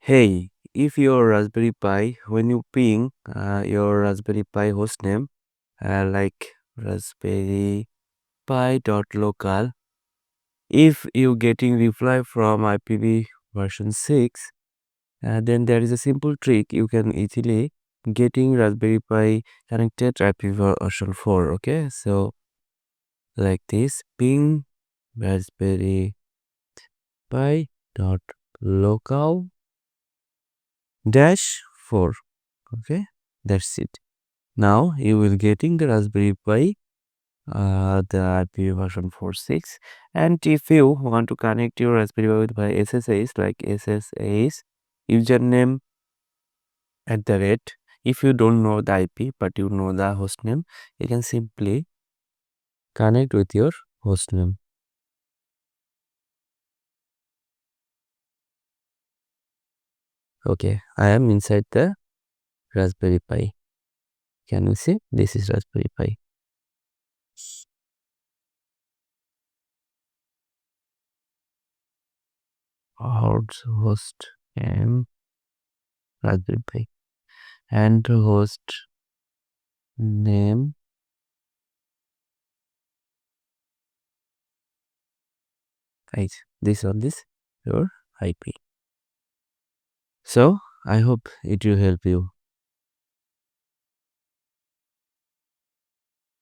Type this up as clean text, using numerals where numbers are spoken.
Hey, if your Raspberry Pi, when you ping your Raspberry Pi hostname, like raspberrypi.local, if you getting reply from IPv version 6, then there is a simple trick you can easily getting Raspberry Pi connected IPv version 4. Okay, so like this, ping raspberry pi dot local dash 4. Okay, that's it. Now you will getting the Raspberry Pi, the IPv version 4.6. And if you want to connect your Raspberry Pi with by SSH, like SSH username at the rate, if you don't know the IP but you know the host name, you can simply connect with your host name. Okay, I am inside the Raspberry Pi. Can you see? This is Raspberry Pi. Host name Raspberry Pi and host name right. This or this your IP. So I hope it will help you.